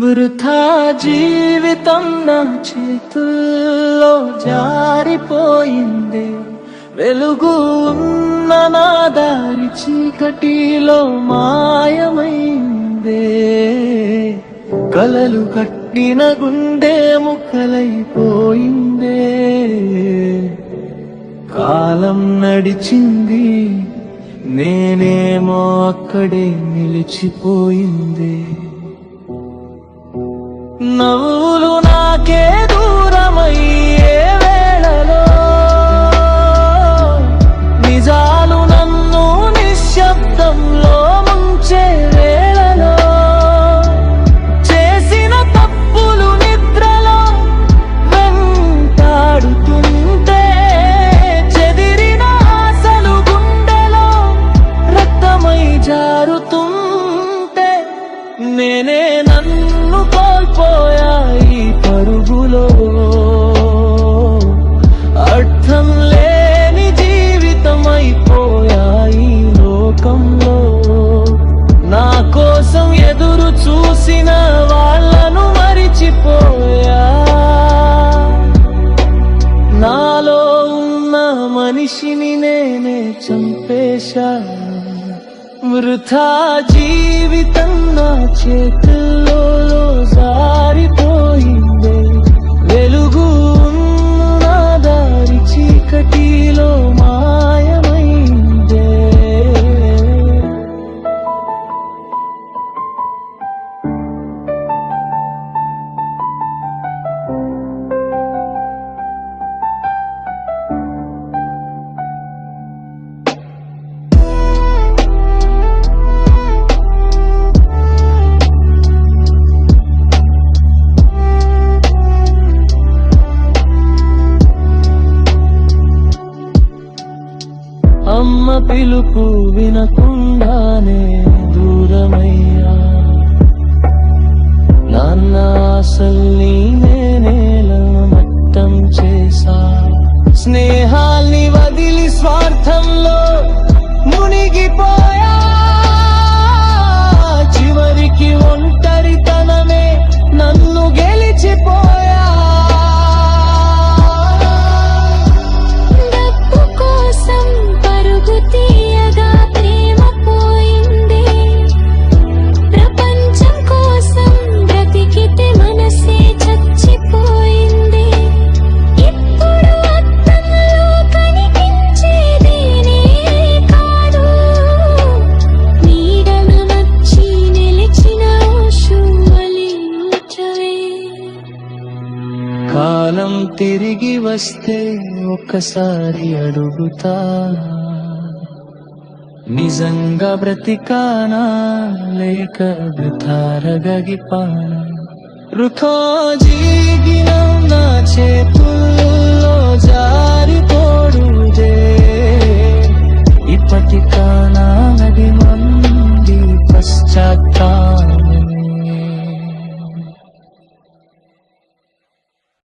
వృథా జీవితం నా చేతుల్లో జారిపోయింది. వెలుగు ఉన్న నా దారి చీకటిలో మాయమైందే. కలలు కట్టిన గుండె ముక్కలైపోయిందే. కాలం నడిచింది, నేనేమో అక్కడే నిలిచిపోయింది. నవ్వులు నాకే దూరమయ్యే వేళలో, నిజాలు నన్ను నిశ్శబ్దంలో ముంచే వేళలో, చేసిన తప్పులు నిద్రలో వెంటాడుతుంటే, చెదిరిన ఆశలు గుండెలో రక్తమై జారుతుంటే, నేనే నన్ను కోల్పోయాయి పరుగులో. అర్థం లేని జీవితం అయిపోయాయి లోకంలో. నా కోసం ఎదురు చూసిన వాళ్ళను మరిచిపోయా. నాలో ఉన్న మనిషిని నేనే చంపేశా. వృథా జీవితం నా చేతుల్లో జారిపోయిందే. వెలుగు ఉన్న దారి చీకటిలో మాయమైందే. అమ్మ పిలుపు వినకుండానే దూరమయ్యా. నాన్న ఆశల్ని నేనేల మట్టం చేశా. స్నేహాల్ని వదిలి స్వార్థంలో మునిగిపోయా. చివరికి ఒంటరితనమే నన్ను గెలిచిపోయా. కాలం తిరిగి వస్తే ఒక్కసారి అడుగుతా, నిజంగా బ్రతికానా లేక వృథారగగిపానా. వృథా జీవితం నా చేతుల్లో జారిపో